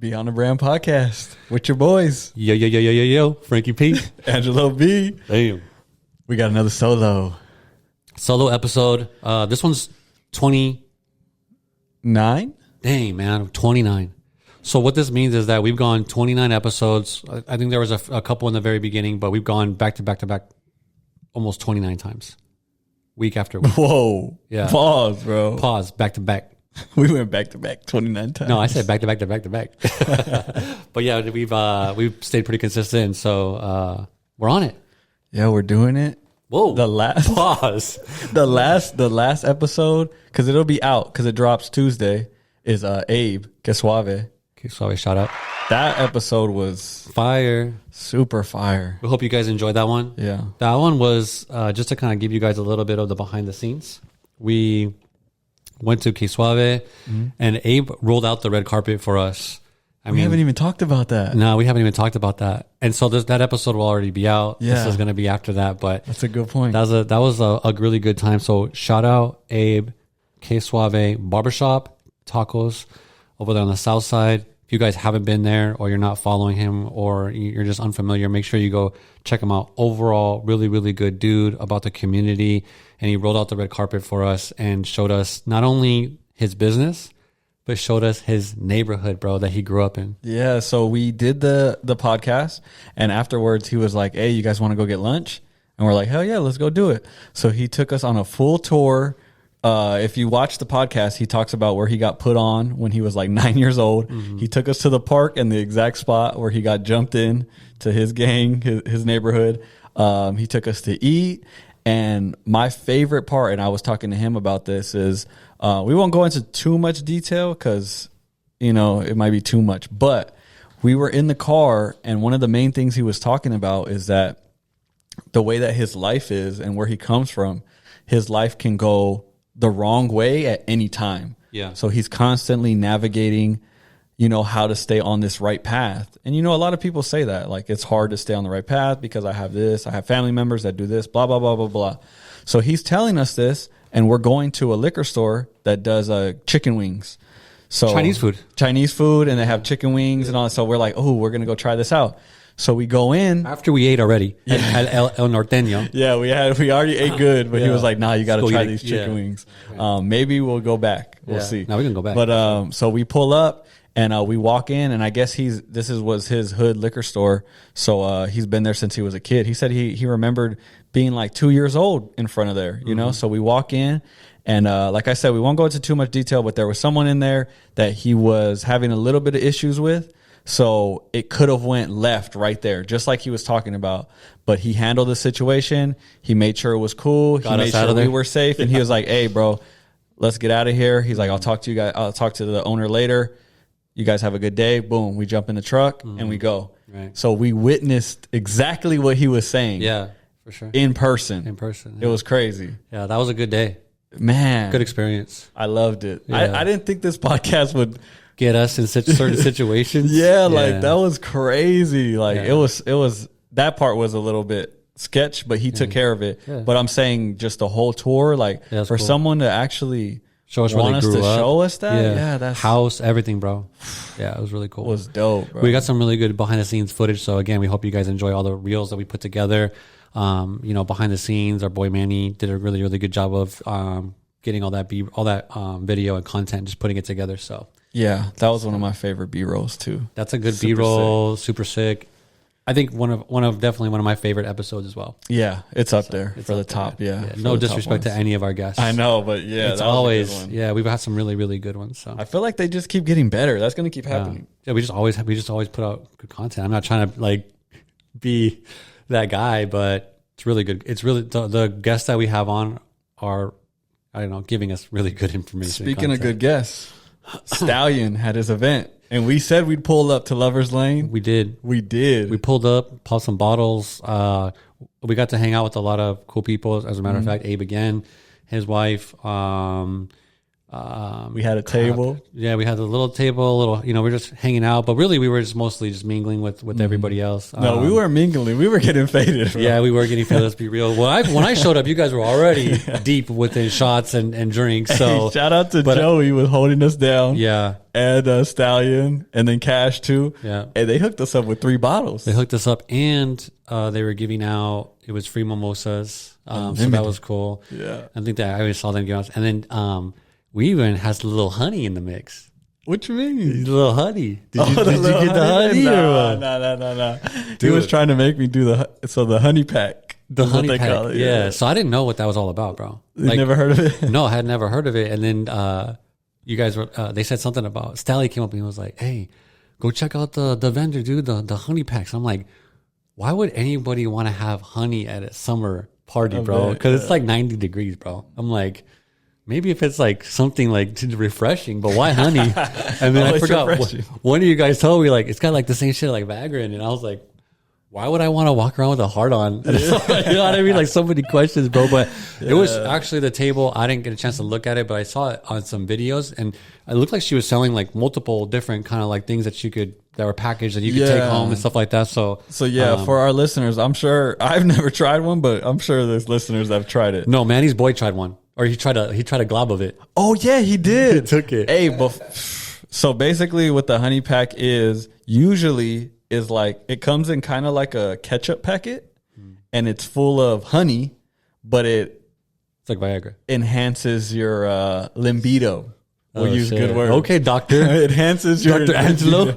Be on the Brand Podcast with your boys, Yo, Frankie P. Angelo B. Damn. We got another solo episode. This one's 9. Dang, man, 29. So what this means is that we've gone 29 episodes. I think there was a couple in the very beginning, but we've gone back to back to back almost 29 times, week after week. Whoa! Yeah. Pause, bro. Pause. Back to back. We went back to back 29 times. No, I said back to back to back to back. But yeah, we've stayed pretty consistent, and so we're on it. Yeah, we're doing it. Whoa! The last Pause. the last episode, because it'll be out because it drops Tuesday. Is Abe Que Suave. Okay, so shout out. That episode was Fire. super fire. We hope you guys enjoyed that one. Yeah. That one was just to kind of give you guys a little bit of the behind the scenes. We went to Que Suave, and Abe rolled out the red carpet for us. We haven't even talked about that. No, we haven't even talked about that. And so that episode will already be out. Yeah. This is going to be after that, but That's a good point. that was a really good time. So shout out Abe, Que Suave Barbershop, Tacos over there on the south side. If you guys haven't been there or you're not following him or you're just unfamiliar, make sure you go check him out. Overall, really, really good dude about the community. And he rolled out the red carpet for us and showed us not only his business, but showed us his neighborhood, bro, that he grew up in. Yeah, so we did the podcast, and afterwards he was like, hey, you guys want to go get lunch? And we're like, hell yeah, let's go do it. So he took us on a full tour. If you watch the podcast, he talks about where he got put on when he was like 9 years old. He took us to the park and the exact spot where he got jumped in to his gang, his neighborhood. He took us to eat. And my favorite part, and I was talking to him about this, is we won't go into too much detail because, it might be too much. But we were in the car, and one of the main things he was talking about is that the way that his life is and where he comes from, his life can go the wrong way at any time. Yeah. So he's constantly navigating, how to stay on this right path. And, a lot of people say that, like, it's hard to stay on the right path because I have family members that do this, blah, blah, blah, blah, blah. So he's telling us this, and we're going to a liquor store that does chicken wings. So Chinese food, and they have chicken wings and all that. So we're like, oh, we're going to go try this out. So we go in After we ate already at El Norteño. Yeah, we already ate good, but he was like, "Nah, you got to try these chicken yeah. wings." Maybe we'll go back. We'll see. No, we can go back. But so we pull up and we walk in, and I guess was his hood liquor store. So he's been there since he was a kid. He said he remembered being like 2 years old in front of there. So we walk in. And like I said, we won't go into too much detail, but there was someone in there that he was having a little bit of issues with. So it could have went left right there, just like he was talking about. But he handled the situation. He made sure it was cool. He made sure we were safe. And he was like, hey, bro, let's get out of here. He's like, I'll talk to you guys. I'll talk to the owner later. You guys have a good day. Boom. We jump in the truck and we go. Right. So we witnessed exactly what he was saying. Yeah, for sure. In person. Yeah. It was crazy. Yeah, that was a good day. Man. Good experience. I loved it. Yeah. I didn't think this podcast would get us in such certain situations. Like that was crazy. Like it was that part was a little bit sketch, but he took care of it. Yeah. But I'm saying just the whole tour, like for someone to actually show us where they grew up. show us that, that's house, everything, bro. Yeah, it was really cool. It was dope, bro. We got some really good behind the scenes footage. So again, we hope you guys enjoy all the reels that we put together. Behind the scenes, our boy Manny did a really, really good job of getting all that video and content, just putting it together. So yeah, that was one of my favorite B-rolls too. That's a good B-roll, super sick. I think definitely one of my favorite episodes as well. Yeah, it's up there for the top. Yeah, no disrespect to any of our guests. I know, but yeah, it's always we've had some really, really good ones. So I feel like they just keep getting better. That's going to keep happening. Yeah, we just always put out good content. I'm not trying to like be that guy, but it's really good. It's really the guests that we have on are, I don't know, giving us really good information. Speaking of good guests, Stallion had his event, and we said we'd pull up to Lover's Lane. We did. We pulled up, popped some bottles. We got to hang out with a lot of cool people. As a matter of fact, Abe again, his wife, We had a table. Yeah, we had a little table, a little, we were just hanging out, but really we were just mostly just mingling with everybody else. No, we weren't mingling. We were getting faded. Bro. Yeah, we were getting faded. Let's be real. When I showed up, you guys were already deep within shots and drinks. So shout out to Joey was holding us down. Yeah. And Stallion and then Cash too. Yeah. And they hooked us up with 3 bottles. They hooked us up and they were giving out, it was free mimosas. So that was cool. Yeah. I think that I always saw them give out. And then we even has a little honey in the mix. What you mean? A little honey. Did you get the honey? or what? No. He was trying to make me do the honey pack. The honey pack. Yeah. So I didn't know what that was all about, bro. You never heard of it? No, I had never heard of it. And then you guys were, they said something about, Stally came up and he was like, hey, go check out the vendor, dude, the honey packs. I'm like, why would anybody want to have honey at a summer party, bro? Because it's like 90 degrees, bro. I'm like, maybe if it's like something like refreshing, but why honey? And then I forgot, one of you guys told me like, it's got like the same shit like Viagra in it. And I was like, why would I want to walk around with a heart on? You know what I mean? Like so many questions, bro. But it was actually the table. I didn't get a chance to look at it, but I saw it on some videos and it looked like she was selling like multiple different kind of like things that were packaged that you could take home and stuff like that. So yeah, for our listeners, I'm sure I've never tried one, but I'm sure there's listeners that have tried it. No, Manny's boy tried one. Or he tried a glob of it. Oh yeah, he did. He took it. Hey, so basically, what the honey pack is usually is like it comes in kind of like a ketchup packet, and it's full of honey, but it's like Viagra. Enhances your libido. We'll use good words. Okay, doctor. It enhances your Dr. Angelo.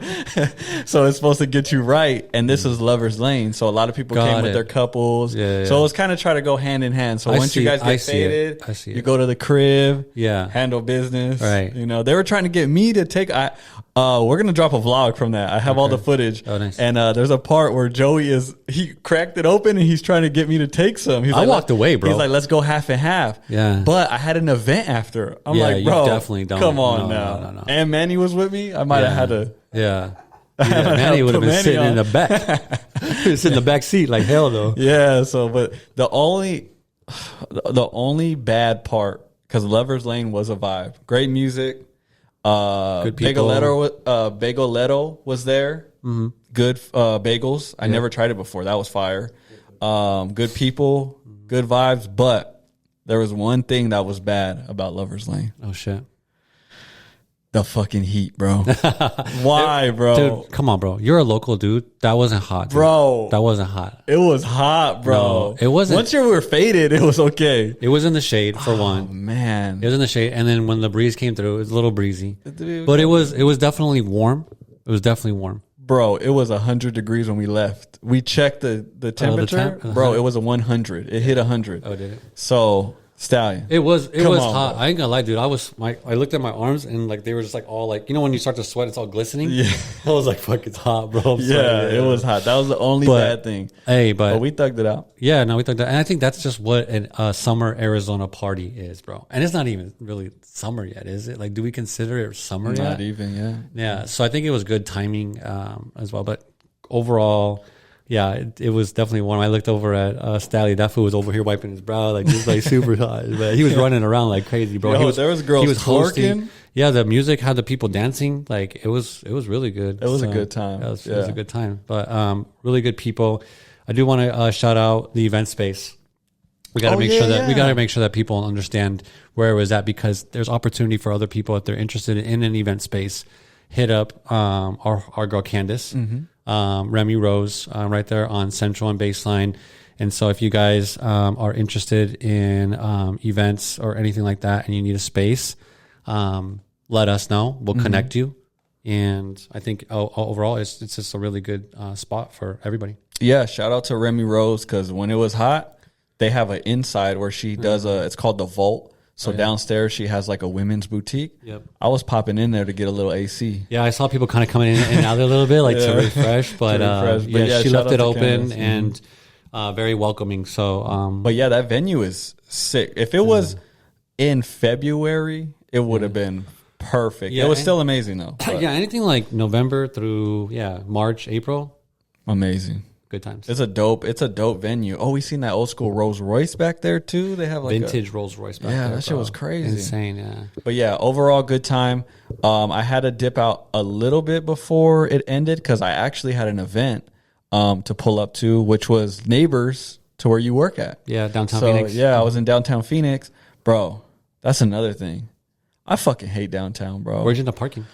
So it's supposed to get you right. And this is Lover's Lane. So a lot of people came with their couples. Yeah. So it's kind of try to go hand in hand. So once you guys get faded, you go to the crib, handle business. Right. They were trying to get me to take, we're going to drop a vlog from that. I have all the footage. Oh, nice. And there's a part where he cracked it open and he's trying to get me to take some. I walked away, bro. He's like, let's go half and half. Yeah. But I had an event after. I'm like, bro, you definitely don't. Come on now. No. And Manny was with me. I might have had to. Yeah. Manny would have been sitting in the back. Sitting in the back seat like hell though. Yeah. So, but the only bad part, because Lover's Lane was a vibe. Great music. Good people. Bageletto was there. Mm-hmm. Good bagels. I never tried it before. That was fire. Good people. Good vibes. But there was one thing that was bad about Lover's Lane. Oh shit. The fucking heat, bro. Why, bro? Dude, come on, bro. You're a local dude. That wasn't hot, dude. Bro. That wasn't hot. It was hot, bro. No, it wasn't. Once you were faded, it was okay. It was in the shade for one. Oh, man. It was in the shade, and then when the breeze came through, it was a little breezy. But it was definitely warm. It was definitely warm. Bro, it was 100 degrees when we left. We checked the temperature. Bro, it was a 100. It hit 100. Oh, did it? So, Stallion. It was hot. Bro. I ain't gonna lie, dude. I looked at my arms and like they were just like all like, when you start to sweat, it's all glistening. Yeah. I was like, fuck, it's hot, bro. It was hot. That was the only bad thing. Hey, but we thugged it out. Yeah, no, we thugged it. And I think that's just what a summer Arizona party is, bro. And it's not even really summer yet, is it? Like, do we consider it summer yet? Not even, yeah. Yeah. So I think it was good timing as well. But overall, yeah, it was definitely warm. I looked over at Stally. That fool was over here wiping his brow, like just like super hot. But he was running around like crazy, bro. There was girls twerking. Yeah, the music had the people dancing. Like it was really good. It was a good time. It was a good time. But really good people. I do want to shout out the event space. We got to make sure that people understand where it was at, because there's opportunity for other people if they're interested in an event space. Hit up our girl Candace. Mm-hmm. Remy Rose, right there on Central and Baseline. And so if you guys are interested in events or anything like that and you need a space, let us know. We'll connect you. And I think overall it's just a really good spot for everybody. Yeah, shout out to Remy Rose, because when it was hot, they have an inside where she does it's called the Vault. So downstairs, she has like a women's boutique. Yep. I was popping in there to get a little AC. Yeah, I saw people kind of coming in and out a little bit, like to refresh. But, she left it open and very welcoming. So, but yeah, that venue is sick. If it was in February, it would have been perfect. Yeah, it was still amazing though. Yeah, anything like November through March, April. Amazing. Good times. It's a dope venue. Oh, we seen that old school Rolls Royce back there too. They have like Vintage Rolls Royce back there. Yeah, that shit bro. was crazy. Insane, yeah. But yeah, overall good time. I had to dip out a little bit before it ended because I actually had an event to pull up to, which was neighbors to where you work at. Yeah, downtown Phoenix. Yeah, I was in downtown Phoenix. Bro, that's another thing. I fucking hate downtown, bro. Where'd you end up parking?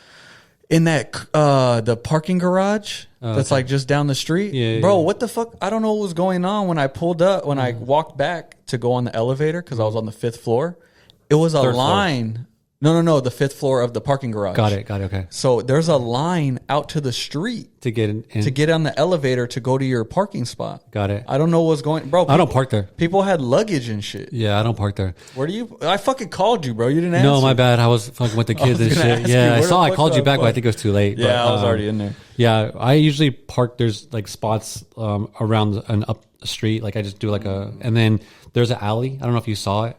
In that the parking garage that's okay. like just down the street. Yeah, bro, yeah. what the fuck? I don't know what was going on when I pulled up, when I walked back to go on the elevator because I was on the 5th floor. It was a Third floor. line. No, the 5th floor of the parking garage. Got it, okay. So there's a line out to the street To get in. to get on the elevator to go to your parking spot. Got it. I don't know what's going, bro. I don't park there. People had luggage and shit. Yeah, I don't park there. Where do you? I fucking called you, bro. You didn't answer. No, my bad. I was fucking with the kids and gonna shit. ask you, Yeah, I where saw. the I fuck called do you I back, but I park? think it was too late. Yeah, but, I was already in there. Yeah, I usually park. There's like spots around and up the street. Like I just do like and then there's an alley. I don't know if you saw it.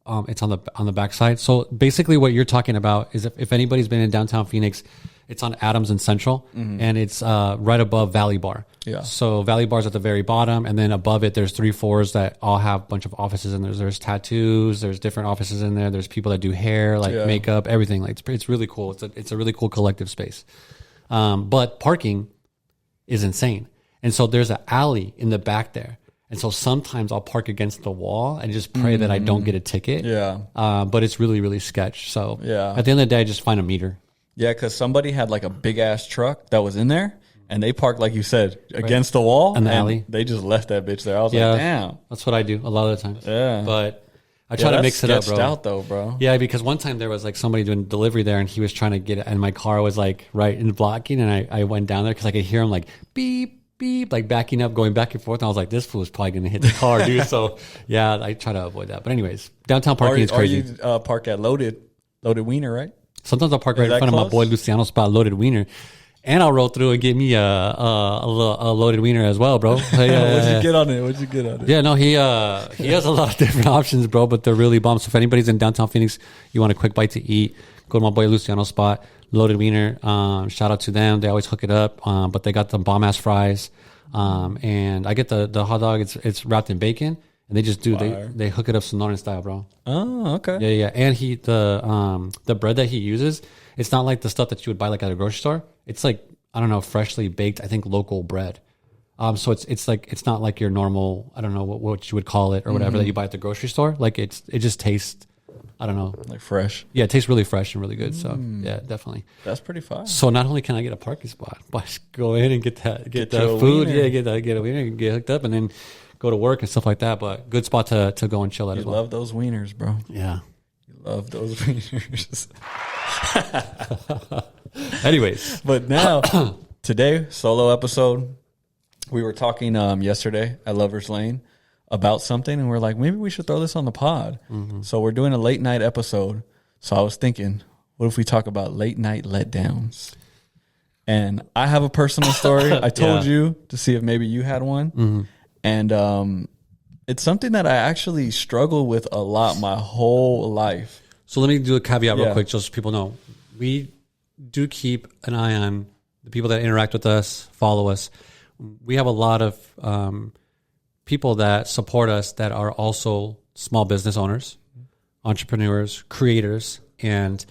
It's on the backside. So basically, what you're talking about is if anybody's been in downtown Phoenix, it's on Adams and Central, and it's right above Valley Bar. Yeah. So Valley Bar's at the very bottom, and then above it, there's 3 floors that all have a bunch of offices, and there's tattoos, there's different offices in there. There's people that do hair, like makeup, everything. Like it's really cool. It's a really cool collective space. But parking is insane, and so there's an alley in the back there. And so sometimes I'll park against the wall and just pray that I don't get a ticket. Yeah. But it's really, really sketch. So Yeah. at the end of the day, I just find a meter. Yeah, because somebody had like a big ass truck that was in there, and they parked, like you said, against the wall. In the alley. They just left that bitch there. I was Yeah. like, damn. That's what I do a lot of the times. Yeah. But I try to mix it up, bro. Out though, bro. Yeah, because one time there was like somebody doing delivery there, and he was trying to get it, and my car was like right in blocking, and I went down there because I could hear him like beep, beep, like backing up, going back and forth. And I was like, this fool's probably gonna hit the car, dude. So yeah, I try to avoid that. But anyways, downtown parking is crazy. Or you park at Loaded Wiener, right? Sometimes I'll park right in that front of my close? boy Luciano's spot, Loaded Wiener, and I'll roll through and get me a loaded wiener as well, bro. What'd you get on it? Yeah, no, he has a lot of different options, bro, but they're really bomb. So if anybody's in downtown Phoenix, you want a quick bite to eat, go to my boy Luciano's spot, Loaded Wiener. Shout out to them. They always hook it up. But they got the bomb ass fries. And I get the hot dog. It's wrapped in bacon, and they just do they hook it up Sonoran style, bro. Oh, okay. Yeah. And the bread that he uses, it's not like the stuff that you would buy like at a grocery store. It's like, I don't know, freshly baked, I think local bread. So it's like, it's not like your normal, I don't know what you would call it or whatever that you buy at the grocery store. Like it just tastes, I don't know. Like fresh. Yeah, it tastes really fresh and really good. So yeah, definitely. That's pretty fine. So not only can I get a parking spot, but I just go in and get that your food. wiener. Yeah, get a wiener and get hooked up and then go to work and stuff like that. But good spot to go and chill at You as well. love those wieners, bro. Yeah. You love those wieners. Anyways. But now, today, solo episode, we were talking yesterday at Lover's Lane about something, and we're like, maybe we should throw this on the pod. So we're doing a late night episode. So I was thinking, what if we talk about late night letdowns? And I have a personal story. I told you to see if maybe you had one. And it's something that I actually struggle with a lot my whole life. So let me do a caveat real Yeah. quick, just so people know. We do keep an eye on the people that interact with us, follow us. We have a lot of people that support us that are also small business owners, entrepreneurs, creators, and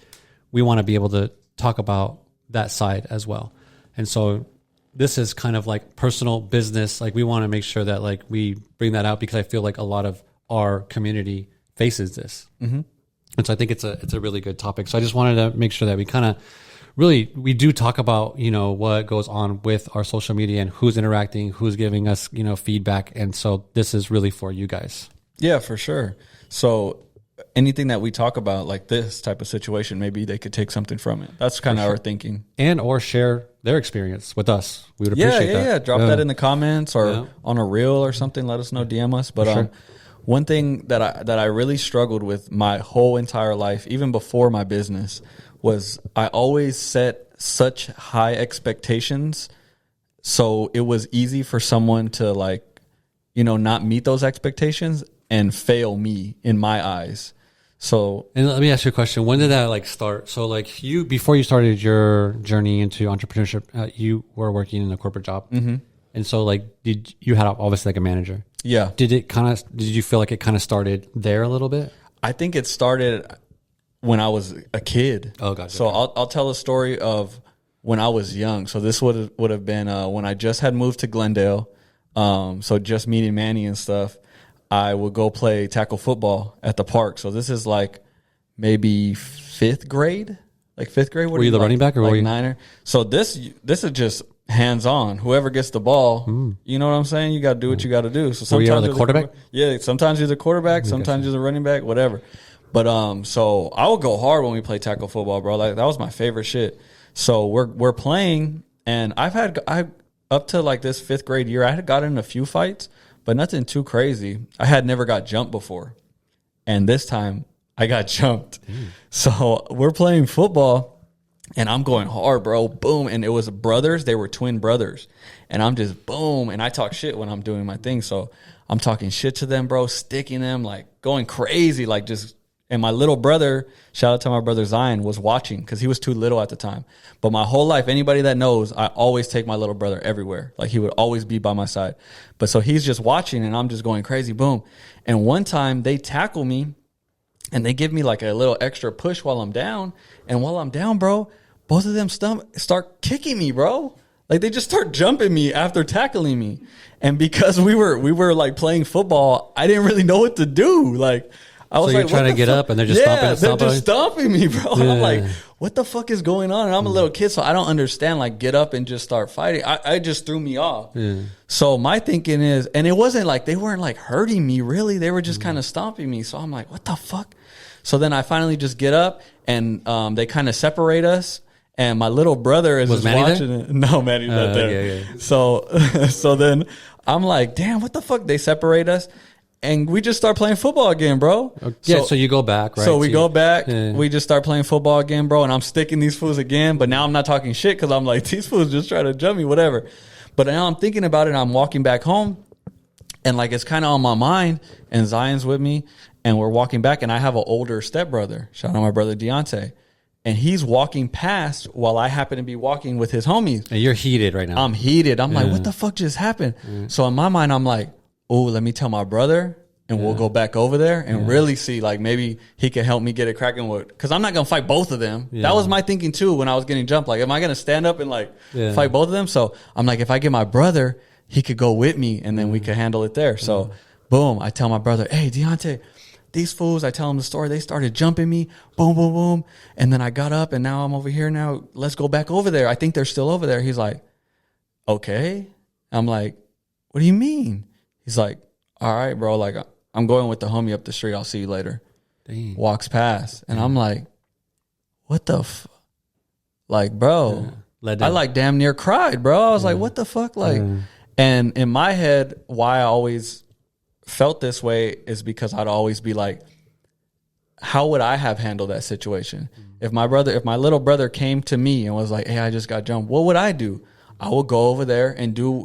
we want to be able to talk about that side as well. And so this is kind of like personal business. Like we want to make sure that like we bring that out because I feel like a lot of our community faces this. And so I think it's a really good topic. So I just wanted to make sure that we kind of we do talk about, what goes on with our social media and who's interacting, who's giving us, feedback. And so this is really for you guys. Yeah, for sure. So anything that we talk about, like this type of situation, maybe they could take something from it. That's kind of our thinking. And or share their experience with us. We would appreciate that. Yeah. Drop that in the comments or on a reel or something. Let us know, DM us. But one thing that I really struggled with my whole entire life, even before my business, was I always set such high expectations. So it was easy for someone to not meet those expectations and fail me in my eyes. So, and let me ask you a question. When did that start? So before you started your journey into entrepreneurship, you were working in a corporate job. And And so like, did you had obviously like a manager? Yeah. Did you feel like it kind of started there a little bit? I think it started when I was a kid. Oh, gotcha. So I'll tell a story of when I was young. So this would have been when I just had moved to Glendale. So just meeting Manny and stuff, I would go play tackle football at the park. So this is like maybe fifth grade. Like fifth grade. Were you the running back or were you niner? So this is just hands on. Whoever gets the ball, you know what I'm saying? You got to do what you got to do. So Were you sometimes the quarterback? Yeah, sometimes you're the quarterback, sometimes you're the running back, whatever. But so I would go hard when we play tackle football, bro. Like that was my favorite shit. So we're playing, and I up to like this fifth grade year, I had gotten in a few fights, but nothing too crazy. I had never got jumped before, and this time I got jumped. So we're playing football. And I'm going hard, bro. Boom. And it was brothers. They were twin brothers. And I'm just boom. And I talk shit when I'm doing my thing. So I'm talking shit to them, bro, sticking them, like going crazy, like just. And my little brother, shout out to my brother Zion, was watching because he was too little at the time. But my whole life, anybody that knows, I always take my little brother everywhere. Like he would always be by my side. But so he's just watching and I'm just going crazy. Boom. And one time they tackle me and they give me like a little extra push while I'm down. And while I'm down, bro, both of them start kicking me, bro. Like they just start jumping me after tackling me. And because we were like playing football, I didn't really know what to do. Like I was so you're like, trying to get up and they're just stomping me, bro. And I'm like, what the fuck is going on? And I'm a little kid, so I don't understand, like, get up and just start fighting. I just threw me off. Yeah. So my thinking is, and it wasn't like, they weren't like hurting me, really. They were just kind of stomping me. So I'm like, what the fuck? So then I finally just get up and they kind of separate us. And my little brother is just watching it. No, Manny's not there. Yeah. So then I'm like, damn, what the fuck? They separate us. And we just start playing football again, bro. Yeah, so you go back, right? So we go back. Yeah. We just start playing football again, bro. And I'm sticking these fools again. But now I'm not talking shit because I'm like, these fools just try to jump me, whatever. But now I'm thinking about it. I'm walking back home. And like it's kind of on my mind. And Zion's with me. And we're walking back. And I have an older stepbrother. Shout out my brother Deontay. And he's walking past while I happen to be walking with his homies. And you're heated right now. I'm heated. I'm like, what the fuck just happened? So in my mind, I'm like, oh, let me tell my brother and we'll go back over there and really see, like, maybe he can help me get it cracking with, because I'm not going to fight both of them. Yeah. That was my thinking too when I was getting jumped. Like, am I going to stand up and like fight both of them? So I'm like, if I get my brother, he could go with me and then we could handle it there. So boom, I tell my brother, hey, Deontay, these fools, I tell him the story. They started jumping me, boom, boom, boom. And then I got up and now I'm over here now. Let's go back over there. I think they're still over there. He's like, okay. I'm like, what do you mean? He's like, all right, bro. Like, I'm going with the homie up the street. I'll see you later. Dang. Walks past. And I'm like, what the like, bro. I like damn near cried, bro. I was like, what the fuck? Like, and in my head, why I always felt this way is because I'd always be like, how would I have handled that situation? If my little brother came to me and was like, hey, I just got jumped, what would I do? I would go over there and do,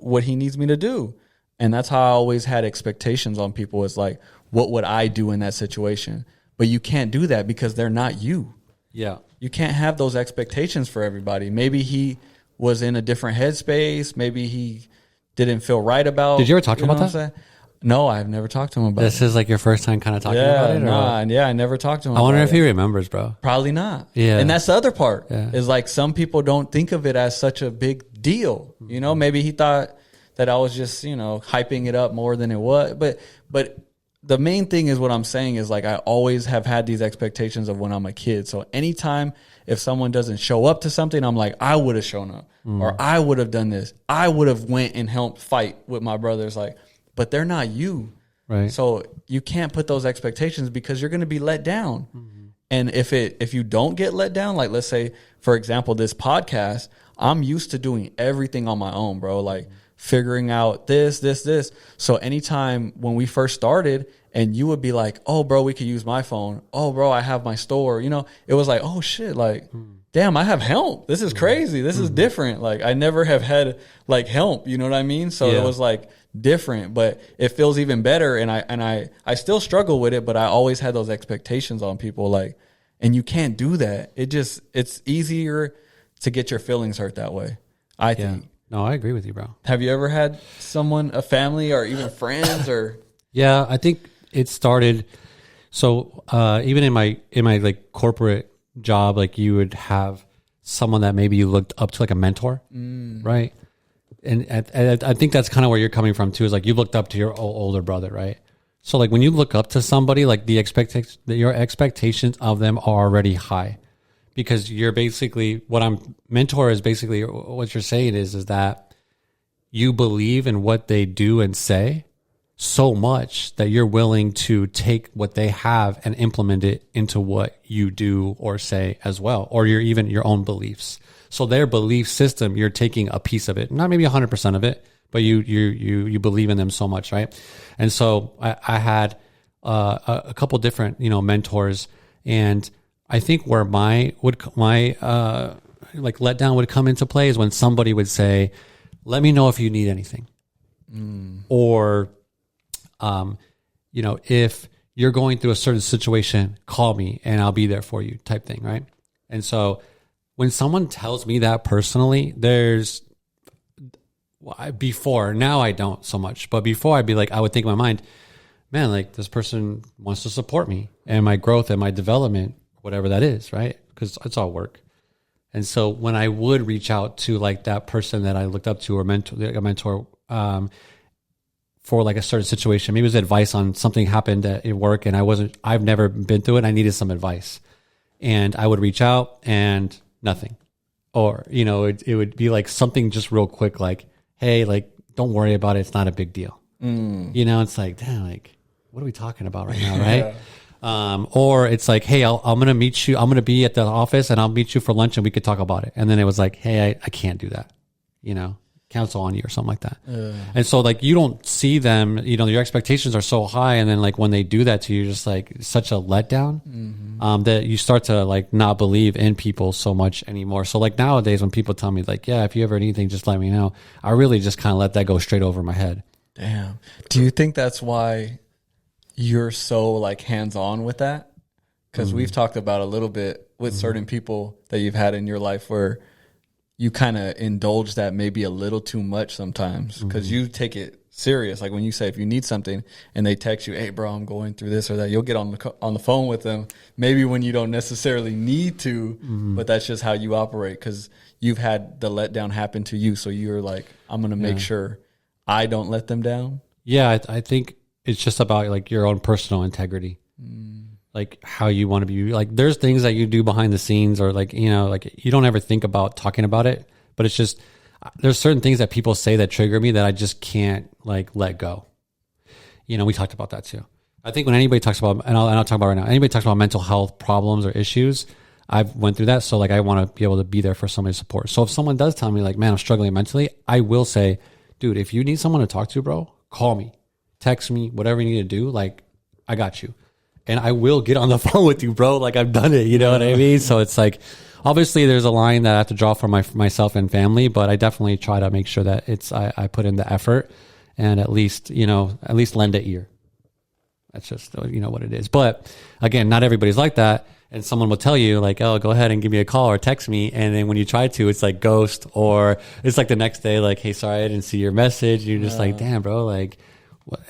what he needs me to do. And that's how I always had expectations on people, is like, what would I do in that situation? But you can't do that because they're not you. Yeah. You can't have those expectations for everybody. Maybe he was in a different headspace. Maybe he didn't feel right about. Did you ever talk to him about that? No, I've never talked to him about it. This is like your first time kind of talking about it? I never talked to him I wonder if he remembers, bro. Probably not. Yeah. And that's the other part, is like some people don't think of it as such a big deal. Maybe he thought that I was just, hyping it up more than it was. But the main thing is, what I'm saying is, like, I always have had these expectations of when I'm a kid. So anytime if someone doesn't show up to something, I'm like, I would have shown up or I would have done this. I would have went and helped fight with my brothers. Like, but they're not you. Right. So you can't put those expectations because you're going to be let down. And if you don't get let down, like, let's say, for example, this podcast, I'm used to doing everything on my own, bro. Like, figuring out this. So anytime when we first started and you would be like, oh, bro, we could use my phone. Oh, bro, I have my store. It was like, oh, shit, like, damn, I have help. This is crazy. This is different. Like, I never have had, like, help. You know what I mean? So it was, like, different, but it feels even better. And I still struggle with it, but I always had those expectations on people. Like, and you can't do that. It's easier to get your feelings hurt that way, I think. No, I agree with you, bro. Have you ever had someone, a family or even friends or? Yeah, I think it started. So even in my like corporate job, like you would have someone that maybe you looked up to, like a mentor, right? And I think that's kind of where you're coming from too. Is like you looked up to your older brother, right? So like when you look up to somebody, like your expectations of them are already high, because you're basically mentor is basically what you're saying is that you believe in what they do and say so much that you're willing to take what they have and implement it into what you do or say as well, or your own beliefs. So their belief system, you're taking a piece of it, not maybe 100% of it, but you believe in them so much, right? And so I had a couple different mentors, and I think where my like letdown would come into play is when somebody would say, "Let me know if you need anything," or if you're going through a certain situation, call me and I'll be there for you, type thing, right? And so when someone tells me that personally, before, now I don't so much, but before I'd be like, I would think in my mind, man, like this person wants to support me and my growth and my development, whatever that is, right? Because it's all work. And so when I would reach out to like that person that I looked up to or a mentor, for like a certain situation, maybe it was advice on something happened at work and I've never been through it. I needed some advice, and I would reach out and nothing, or, it would be like something just real quick, like, hey, like, don't worry about it. It's not a big deal. It's like, damn, like, what are we talking about right now? Right. Yeah. Or it's like, hey, I'm going to meet you. I'm going to be at the office and I'll meet you for lunch and we could talk about it. And then it was like, hey, I can't do that, cancel on you or something like that. And so like, you don't see them, your expectations are so high. And then like when they do that to you, just like such a letdown, that you start to like not believe in people so much anymore. So like nowadays when people tell me like, yeah, if you ever need anything, just let me know, I really just kind of let that go straight over my head. Damn. Do you think that's why you're so like hands-on with that? Because we've talked about a little bit with certain people that you've had in your life where you kind of indulge that maybe a little too much sometimes, because you take it serious. Like when you say, if you need something and they text you, hey bro, I'm going through this or that, you'll get on the phone with them, maybe when you don't necessarily need to, but that's just how you operate because you've had the letdown happen to you. So you're like, I'm going to make sure I don't let them down. Yeah. I think it's just about like your own personal integrity. Like how you want to be. Like there's things that you do behind the scenes, or like, like you don't ever think about talking about it, but it's just, there's certain things that people say that trigger me that I just can't like let go. We talked about that too. I think when anybody talks about, and I'll talk about right now, anybody talks about mental health problems or issues, I've went through that. So like, I want to be able to be there for somebody's support. So if someone does tell me like, man, I'm struggling mentally, I will say, dude, if you need someone to talk to, bro, call me, text me, whatever you need to do. Like, I got you. And I will get on the phone with you, bro. Like I've done it, you know what I mean? So it's like, obviously there's a line that I have to draw for myself and family, but I definitely try to make sure that I put in the effort and at least lend an ear. That's just, what it is. But again, not everybody's like that. And someone will tell you like, oh, go ahead and give me a call or text me. And then when you try to, it's like ghost, or it's like the next day, like, hey, sorry, I didn't see your message. You're just like, damn, bro, like,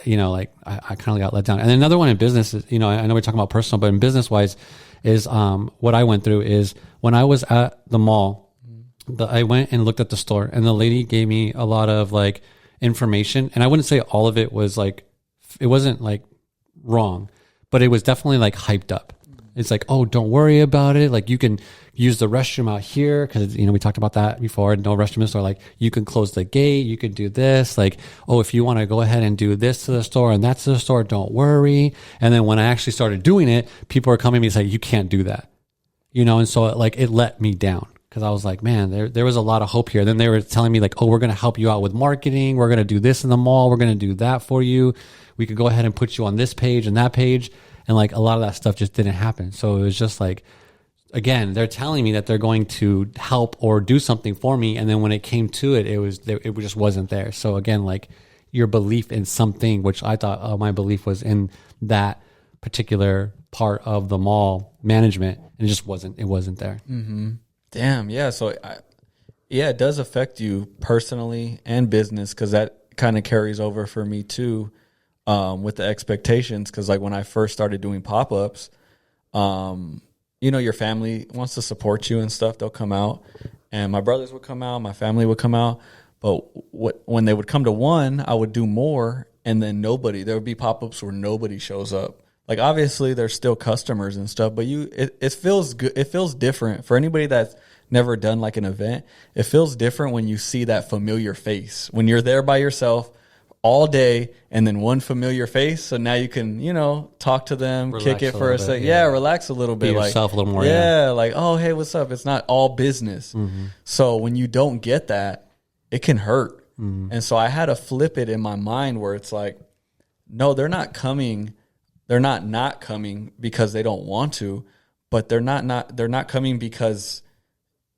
like I kind of got let down. And another one in business is, I know we're talking about personal, but in business wise is, what I went through is when I was at the mall, I went and looked at the store and the lady gave me a lot of like information. And I wouldn't say all of it was like, it wasn't like wrong, but it was definitely like hyped up. It's like, oh, don't worry about it. Like you can use the restroom out here because, we talked about that before. No restroom in the store. Like you can close the gate. You can do this. Like, oh, if you want to go ahead and do this to the store and that's to the store, don't worry. And then when I actually started doing it, people are coming to me and saying, you can't do that. And so like it let me down because I was like, man, there was a lot of hope here. Then they were telling me like, oh, we're going to help you out with marketing. We're going to do this in the mall. We're going to do that for you. We could go ahead and put you on this page and that page. And like a lot of that stuff just didn't happen. So it was just like, again, they're telling me that they're going to help or do something for me. And then when it came to it, it just wasn't there. So again, like your belief in something, which I thought my belief was in that particular part of the mall management, and it wasn't there. Damn. Yeah. So Yeah, it does affect you personally and business, because that kind of carries over for me too, with the expectations. Because like when I first started doing pop-ups, your family wants to support you and stuff. They'll come out, and my brothers would come out, my family would come out. But when they would come to one, I would do more, and then there would be pop-ups where nobody shows up. Like obviously there's still customers and stuff, but it feels good. It feels different for anybody that's never done like an event. It feels different when you see that familiar face, when you're there by yourself all day and then one familiar face. So now you can, talk to them, relax, kick it for a second. Yeah, relax a little bit. Be yourself a little more. Yeah, like, oh, hey, what's up? It's not all business. Mm-hmm. So when you don't get that, it can hurt. Mm-hmm. And so I had to flip it in my mind where it's like, no, they're not coming. They're not coming because they don't want to, but they're not coming because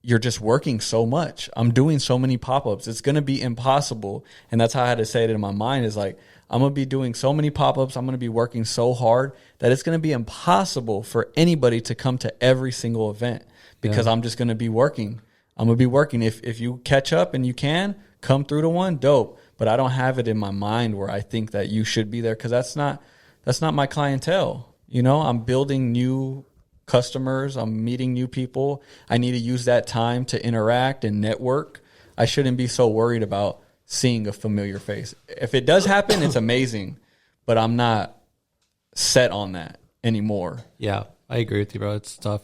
you're just working so much. I'm doing so many pop-ups. It's going to be impossible. And that's how I had to say it in my mind, is like, I'm going to be doing so many pop-ups. I'm going to be working so hard that it's going to be impossible for anybody to come to every single event, because I'm just going to be working. I'm going to be working. If you catch up and you can come through to one, dope. But I don't have it in my mind where I think that you should be there, because that's not my clientele. I'm building new customers. I'm meeting new people. I need to use that time to interact and network. I shouldn't be so worried about seeing a familiar face. If it does happen, it's amazing, but I'm not set on that anymore. Yeah, I agree with you, bro. It's tough.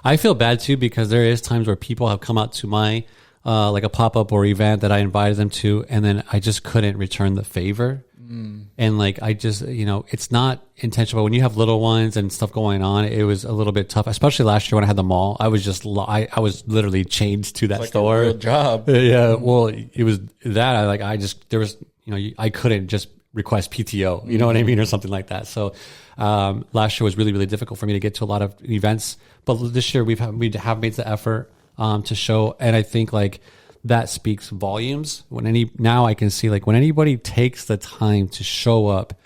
I feel bad too, because there is times where people have come out to my like a pop-up or event that I invited them to, and then I just couldn't return the favor. And like, I just, it's not intentional. When you have little ones and stuff going on, it was a little bit tough, especially last year when I had the mall. I was just, I was literally chained to that store. A real job. Yeah. Well, it was that I couldn't just request PTO, you know what I mean? Or something like that. So, last year was really, really difficult for me to get to a lot of events, but this year we have made the effort, to show. And I think like, that speaks volumes. Now I can see, like, when anybody takes the time to show up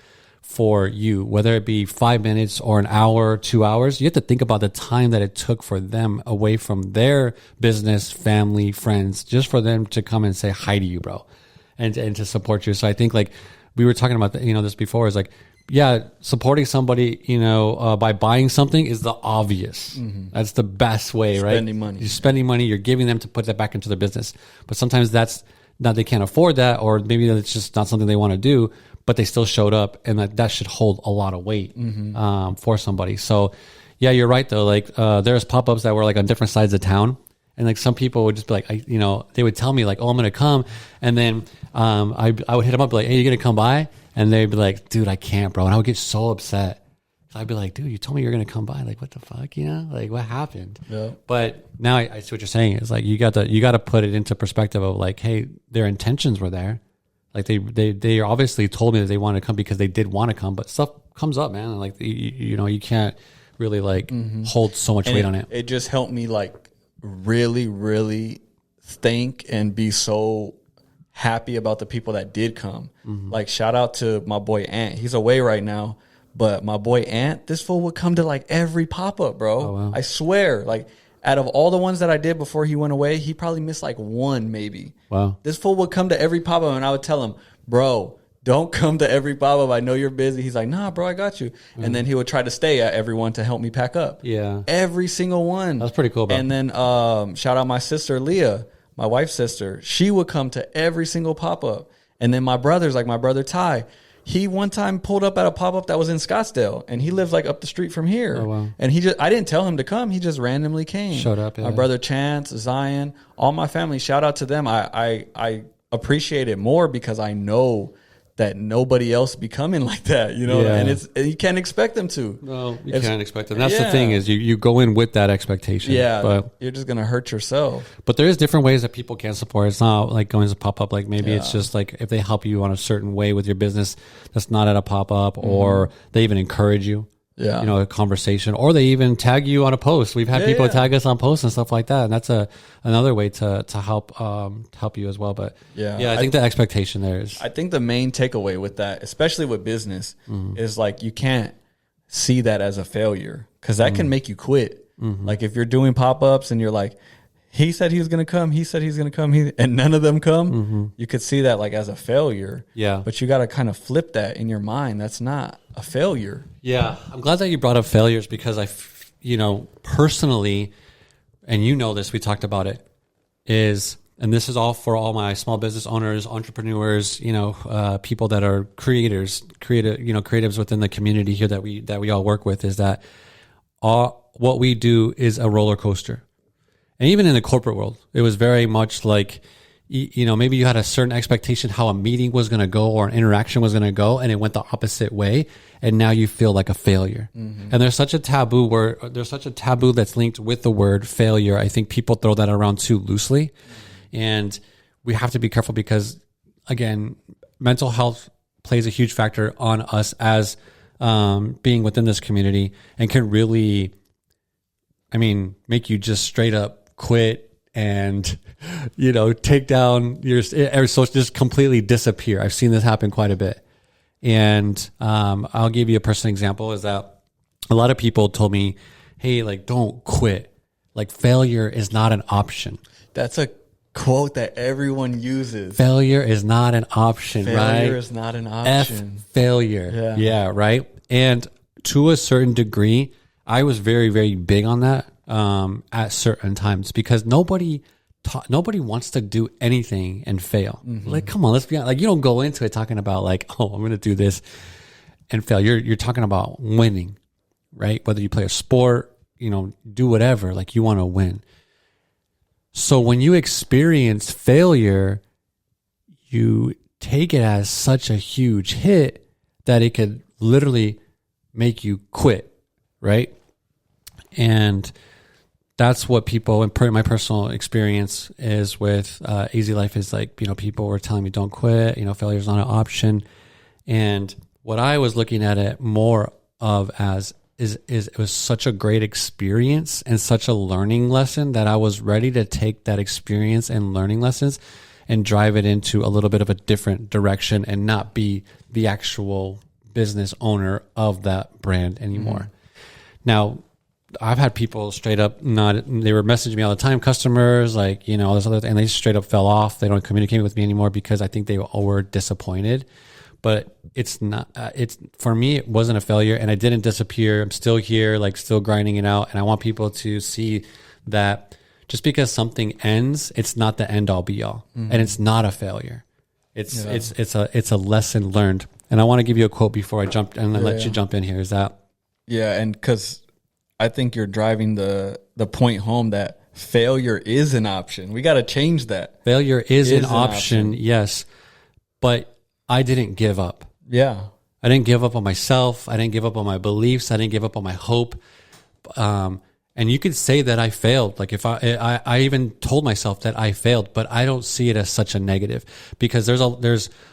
for you, whether it be 5 minutes or an hour, 2 hours, you have to think about the time that it took for them away from their business, family, friends, just for them to come and say hi to you, bro, and to support you. So I think, like, we were talking about this before, is like, yeah, supporting somebody, by buying something is the obvious. Mm-hmm. That's the best way, right? Spending money. You're spending money. You're giving them to put that back into their business. But sometimes that's not, they can't afford that, or maybe it's just not something they want to do, but they still showed up, and that should hold a lot of weight, for somebody. So yeah, you're right though. Like, there's pop-ups that were like on different sides of town. And like, some people would just be like, they would tell me like, oh, I'm going to come. And then, I would hit them up like, hey, you going to come by? And they'd be like, dude, I can't, bro. And I would get so upset. So I'd be like, dude, you told me you're going to come by. Like, what the fuck, Like, what happened? Yeah. But now I see what you're saying. It's like, you got to put it into perspective of like, hey, their intentions were there. Like, they obviously told me that they wanted to come because they did want to come, but stuff comes up, man. And like, you can't really like hold so much weight on it. It just helped me like really, really think and be so happy about the people that did come. Mm-hmm. Like, shout out to my boy Ant. He's away right now, but my boy Ant, this fool would come to like every pop-up, bro. Oh, wow. I swear, like, out of all the ones that I did before he went away, he probably missed like one maybe. Wow. This fool would come to every pop-up, and I would tell him, bro, don't come to every pop-up. I know you're busy. He's like, nah, bro, I got you. Mm-hmm. And then he would try to stay at everyone to help me pack up. Yeah. Every single one. That's pretty cool, bro. And then shout out my sister, Leah, my wife's sister. She would come to every single pop-up. And then my brothers, like my brother Ty, he one time pulled up at a pop-up that was in Scottsdale, and he lives like up the street from here. Oh, wow. And I didn't tell him to come. He just randomly came. Showed up, yeah. My brother Chance, Zion, all my family, shout out to them. I appreciate it more because I know that nobody else be coming like that, Yeah. And you can't expect them to. No, you can't expect them. That's the thing, is you go in with that expectation. Yeah, but you're just going to hurt yourself. But there is different ways that people can support. It's not like going to pop-up. Like, maybe it's just like if they help you on a certain way with your business that's not at a pop-up, or they even encourage you. Yeah. A conversation, or they even tag you on a post. We've had people tag us on posts and stuff like that. And that's another way to help you as well. But I think the expectation there is, I think the main takeaway with that, especially with business, is like, you can't see that as a failure, because that can make you quit. Like, if you're doing pop-ups and you're like, he said he was going to come. He said he's going to come. And none of them come. You could see that like as a failure. Yeah. But you got to kind of flip that in your mind. That's not a failure. Yeah. I'm glad that you brought up failures because personally, and you know this, we talked about it, and this is all for all my small business owners, entrepreneurs, people that are creatives within the community here that we all work with, is that what we do is a roller coaster. And even in the corporate world, it was very much like, maybe you had a certain expectation how a meeting was going to go or an interaction was going to go, and it went the opposite way. And now you feel like a failure. And there's such a taboo that's linked with the word failure. I think people throw that around too loosely. And we have to be careful because, again, mental health plays a huge factor on us as being within this community, and can really, make you just straight up quit and, take down your social, just completely disappear. I've seen this happen quite a bit. And I'll give you a personal example is that a lot of people told me, hey, like, don't quit. Like, failure is not an option. That's a quote that everyone uses. Failure is not an option, right? Failure is not an option. Failure. Yeah, right? And to a certain degree, I was very, very big on that at certain times because nobody wants to do anything and fail. Like, come on, let's be honest. Like, you don't go into it talking about like, oh, I'm going to do this and fail. You're talking about winning, right? Whether you play a sport, do whatever, like you want to win. So when you experience failure, you take it as such a huge hit that it could literally make you quit, right? And that's what people, in my personal experience is with Easy Life is like, people were telling me don't quit, failure is not an option. And what I was looking at it more of as is it was such a great experience and such a learning lesson that I was ready to take that experience and learning lessons and drive it into a little bit of a different direction and not be the actual business owner of that brand anymore. Now, I've had people straight up they were messaging me all the time, customers, like, all this other, and they straight up fell off. They don't communicate with me anymore because I think they were disappointed. But it's not, for me, it wasn't a failure and I didn't disappear. I'm still here, like still grinding it out. And I want people to see that just because something ends, it's not the end all be all. And it's not a failure. It's a lesson learned. And I want to give you a quote before I jump and let you jump in here. Is that? Yeah. And cause I think you're driving the point home that failure is an option. We got to change that. Failure is an option. Yes. But I didn't give up. Yeah. I didn't give up on myself. I didn't give up on my beliefs. I didn't give up on my hope. And you could say that I failed. Like if I even told myself that I failed, but I don't see it as such a negative because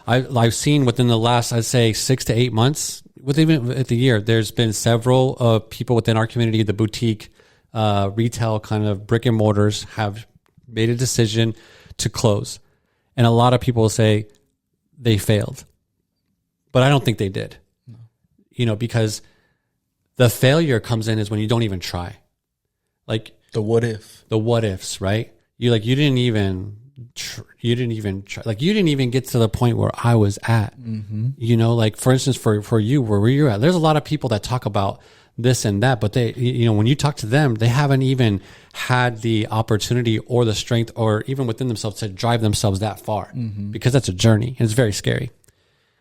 I've seen within the last, I'd say 6 to 8 months, even at the year, there's been several people within our community, the boutique, retail kind of brick and mortars have made a decision to close. And a lot of people will say, they failed, but I don't think they did, because the failure comes in is when you don't even try. Like the what ifs, right? You didn't even try. Like you didn't even get to the point where I was at, like for instance, for you, where you're at, there's a lot of people that talk about this and that, but they, when you talk to them, they haven't even had the opportunity or the strength or even within themselves to drive themselves that far because that's a journey and it's very scary.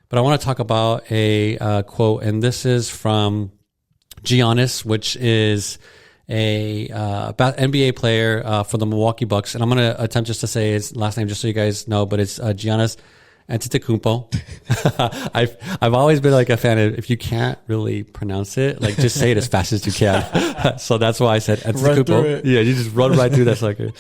But I want to talk about a quote, and this is from Giannis, which is a NBA player for the Milwaukee Bucks. And I'm going to attempt just to say his last name just so you guys know, but it's Giannis Antetokounmpo. I've always been like a fan of, if you can't really pronounce it, like just say it as fast as you can. So that's why I said Antetokounmpo. Yeah, you just run right through that sucker.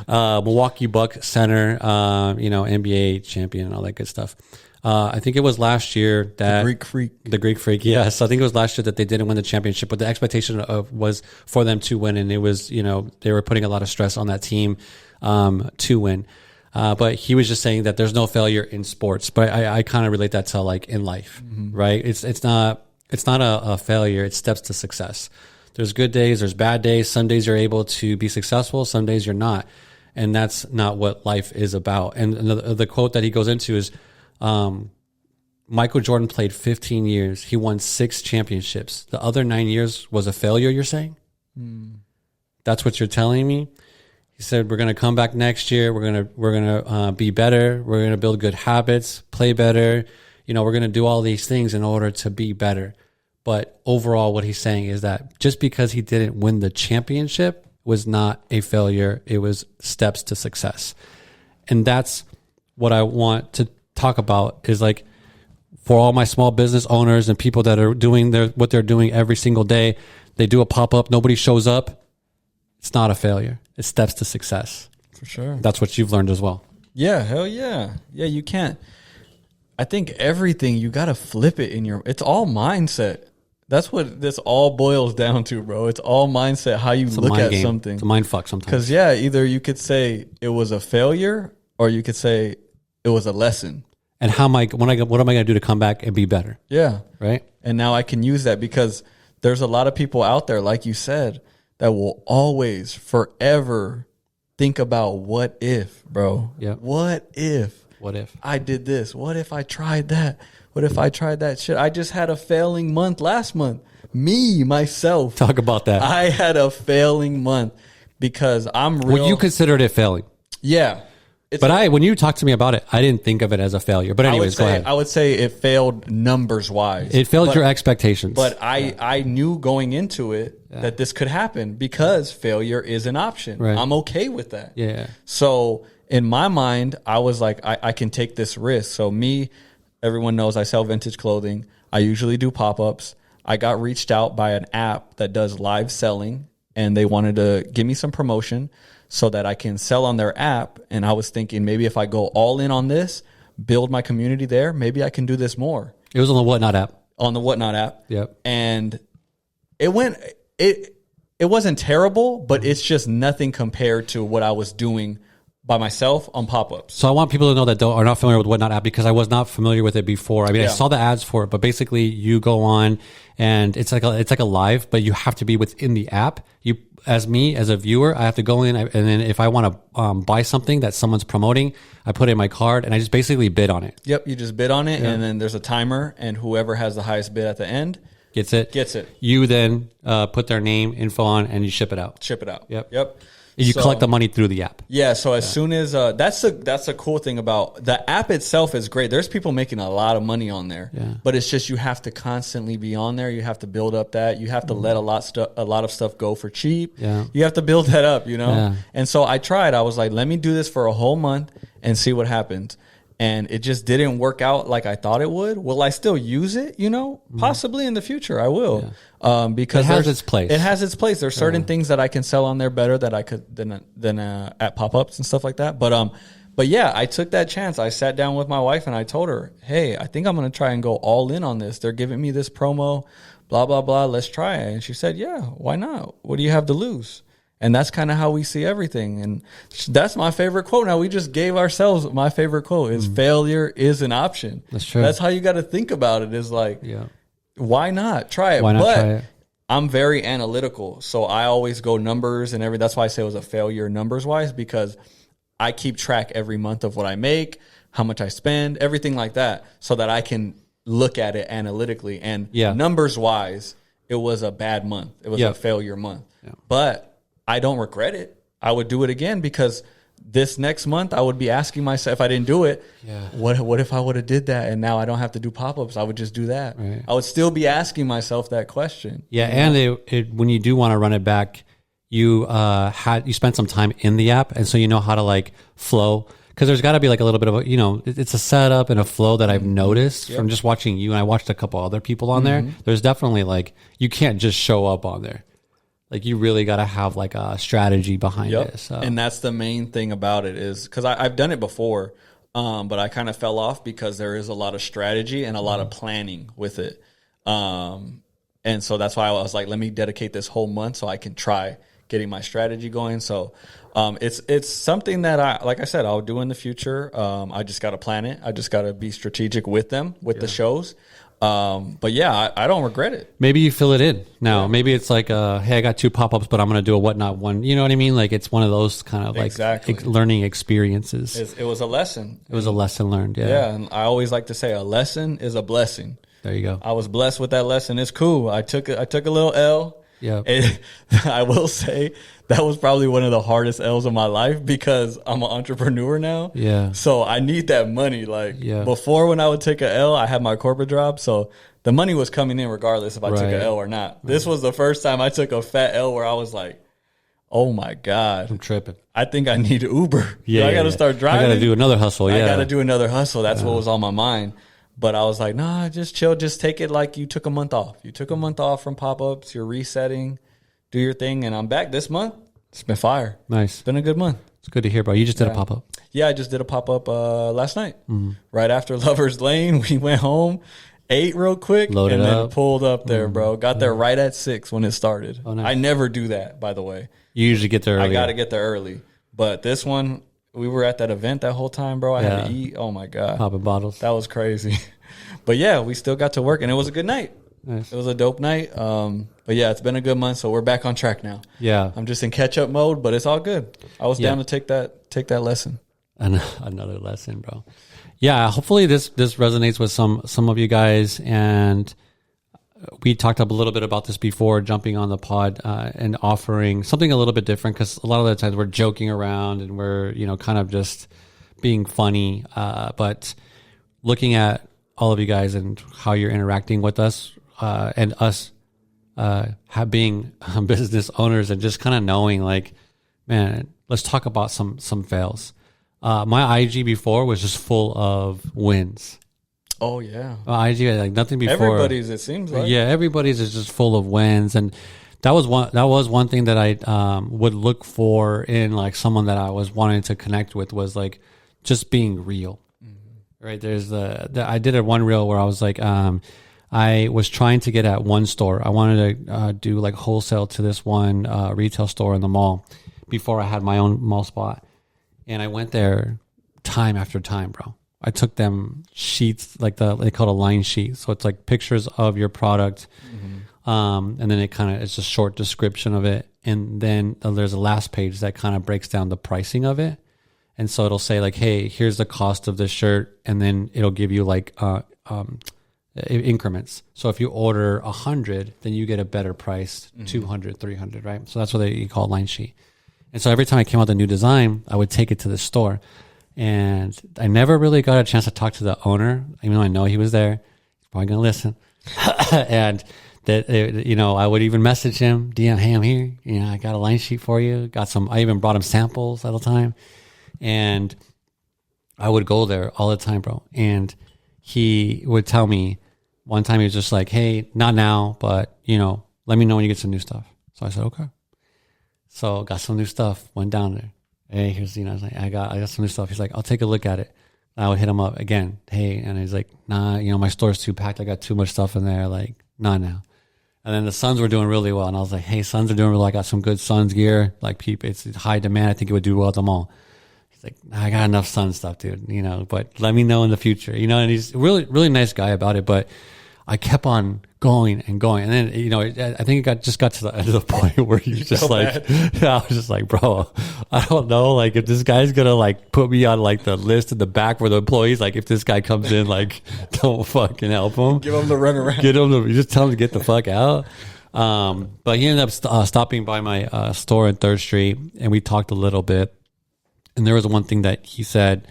Milwaukee Bucks center, NBA champion and all that good stuff. I think it was last year that the Greek Freak. Yes, I think it was last year that they didn't win the championship, but the expectation was for them to win, and it was they were putting a lot of stress on that team to win. But he was just saying that there's no failure in sports, but I kind of relate that to like in life, right? It's not a failure; it's steps to success. There's good days, there's bad days. Some days you're able to be successful, some days you're not. And that's not what life is about. And the quote that he goes into is, Michael Jordan played 15 years. He won 6 championships. The other 9 years was a failure, you're saying? That's what you're telling me? He said, we're going to come back next year. We're going to be better. We're going to build good habits, play better. We're going to do all these things in order to be better. But overall, what he's saying is that just because he didn't win the championship was not a failure. It was steps to success. And that's what I want to talk about is like, for all my small business owners and people that are doing what they're doing every single day, they do a pop-up, nobody shows up. It's not a failure. It's steps to success. For sure. That's what you've learned as well. Yeah, hell yeah. Yeah, you can't. I think everything, you got to flip it it's all mindset. That's what this all boils down to, bro. It's all mindset, how you look at something. It's a mind fuck sometimes. Because, yeah, either you could say it was a failure or you could say it was a lesson. And what am I going to do to come back and be better? Yeah. Right? And now I can use that because there's a lot of people out there, like you said, that will always, forever think about what if, bro. Yep. What if? What if? I did this? What if I tried that? What if I tried that shit? I just had a failing month last month. Me, myself. Talk about that. I had a failing month because I'm real. Well, you considered it failing. Yeah. But when you talked to me about it, I didn't think of it as a failure. But anyways, go ahead. I would say it failed numbers wise. It failed your expectations. But I knew going into it that this could happen because failure is an option. Right. I'm okay with that. Yeah. So in my mind, I was like, I can take this risk. So everyone knows I sell vintage clothing. I usually do pop-ups. I got reached out by an app that does live selling, and they wanted to give me some promotion so that I can sell on their app. And I was thinking maybe if I go all in on this, build my community there, maybe I can do this more. It was on the Whatnot app. On the Whatnot app. Yep. And it wasn't terrible, but it's just nothing compared to what I was doing by myself on pop-ups. So I want people to know that are not familiar with Whatnot app because I was not familiar with it before. I mean, Yeah. I saw the ads for it, but basically you go on and it's like a live, but you have to be within the app. As a viewer, I have to go in and then if I want to buy something that someone's promoting, I put in my card and I just basically bid on it. Yep, you just bid on it, and then there's a timer, and whoever has the highest bid at the end Gets it. You then put their name, info on, and you ship it out. Ship it out. Yep. You collect the money through the app. Yeah. So as soon as that's a cool thing about the app itself is great. There's people making a lot of money on there. Yeah. But it's just you have to constantly be on there. You have to build up that. You have to let a lot of stuff go for cheap. Yeah. You have to build that up. Yeah. And so I tried. I was like, let me do this for a whole month and see what happens. And it just didn't work out like I thought it would. Will I still use it? Possibly in the future I will. Because it has its place. It has its place. There's certain things that I can sell on there better that I could than at pop-ups and stuff like that. But yeah, I took that chance. I sat down with my wife and I told her, hey, I think I'm going to try and go all in on this. They're giving me this promo, blah, blah, blah. Let's try it. And she said, yeah, why not? What do you have to lose? And that's kind of how we see everything. And that's my favorite quote. Now, we just gave ourselves my favorite quote is failure is an option. That's true. That's how you got to think about it is like, why not try it? Why not try it? I'm very analytical. So I always go numbers and everything. That's why I say it was a failure numbers wise, because I keep track every month of what I make, how much I spend, everything like that, so that I can look at it analytically. And numbers wise, it was a bad month. It was a failure month. Yeah. But I don't regret it. I would do it again because this next month I would be asking myself, if I didn't do it, what if I would have did that and now I don't have to do pop-ups? I would just do that. Right. I would still be asking myself that question. Yeah, and when you do want to run it back, you spent some time in the app, and so you know how to like flow. Because there's got to be like a little bit of it's a setup and a flow that I've noticed from just watching you, and I watched a couple other people on there. There's definitely like you can't just show up on there. Like you really got to have like a strategy behind it. So. And that's the main thing about it is because I've done it before, but I kind of fell off because there is a lot of strategy and a lot of planning with it. And so that's why I was like, let me dedicate this whole month so I can try getting my strategy going. So it's something that like I said, I'll do in the future. I just got to plan it. I just got to be strategic with them, with the shows. But yeah, I don't regret it. Maybe you fill it in now. Maybe it's like, hey, I got 2 pop-ups, but I'm going to do a whatnot one. You know what I mean? Like it's one of those kind of like learning experiences. It was a lesson. It was a lesson learned. Yeah. Yeah. And I always like to say a lesson is a blessing. There you go. I was blessed with that lesson. It's cool. I took a little L. Yeah. I will say that was probably one of the hardest L's of my life because I'm an entrepreneur now. Yeah. So I need that money. Like before when I would take a L, I had my corporate job. So the money was coming in regardless if I took an L or not. This was the first time I took a fat L where I was like, oh my God. I'm tripping. I think I need Uber. Yeah. I got to start driving. I got to do another hustle. Yeah. I got to do another hustle. That's what was on my mind. But I was like, nah, just chill. Just take it like you took a month off. You took a month off from pop-ups. You're resetting. Do your thing. And I'm back this month. It's been fire. Nice. It's been a good month. It's good to hear, bro. You just did a pop-up. Yeah, I just did a pop-up last night. Right after Lover's Lane, we went home, ate real quick, Loaded and then up. pulled up there, bro. Got there right at 6 when it started. Oh, nice. I never do that, by the way. You usually get there early. I got to get there early. But this one, we were at that event that whole time, bro. I had to eat. Oh, my God. Popping bottles. That was crazy. But yeah, we still got to work, and it was a good night. Nice. It was a dope night. But yeah, it's been a good month, so we're back on track now. Yeah. I'm just in catch-up mode, but it's all good. I was down to take that lesson. Another lesson, bro. Yeah, hopefully this resonates with some of you guys. And we talked up a little bit about this before jumping on the pod and offering something a little bit different, because a lot of the times we're joking around and we're, kind of just being funny. But looking at all of you guys and how you're interacting with us and us being business owners, and just kind of knowing like, man, let's talk about some fails. My IG before was just full of wins. Oh yeah, my IG like nothing before. Everybody's, it seems like. Yeah, everybody's is just full of wins, and that was one thing that I would look for in like someone that I was wanting to connect with, was like just being real. Right, there's I did a one reel where I was like, I was trying to get at one store. I wanted to do like wholesale to this one retail store in the mall before I had my own mall spot. And I went there time after time, bro. I took them sheets, like they call it a line sheet. So it's like pictures of your product. And then it's a short description of it. And then there's a last page that kind of breaks down the pricing of it. And so it'll say like, hey, here's the cost of this shirt. And then it'll give you like increments. So if you order 100, then you get a better price, 200, 300, right? So that's what you call a line sheet. And so every time I came out with a new design, I would take it to the store. And I never really got a chance to talk to the owner, even though I know he was there. He's probably going to listen. And that, I would even message him, DM, hey, I'm here. I got a line sheet for you. I even brought him samples at the time. And I would go there all the time, bro. And he would tell me one time, he was just like, hey, not now, but, let me know when you get some new stuff. So I said, okay. So got some new stuff, went down there. Hey, here's, I was like, I got some new stuff. He's like, I'll take a look at it. And I would hit him up again. Hey, and he's like, nah, my store's too packed. I got too much stuff in there. Like, not now. And then the Suns were doing really well. And I was like, hey, Suns are doing really well. I got some good Suns gear. Like, it's high demand. I think it would do well at the mall. Like, I got enough Sun stuff, dude, but let me know in the future, and he's a really, really nice guy about it. But I kept on going and going. And then, I think it just got to the end of the point where he was just like, I was just like, bro, I don't know. Like, if this guy's going to like put me on like the list in the back for the employees, like if this guy comes in, like, don't fucking help him. Give him the runaround. Just tell him to get the fuck out. But he ended up stopping by my store in 3rd Street, and we talked a little bit. And there was one thing that he said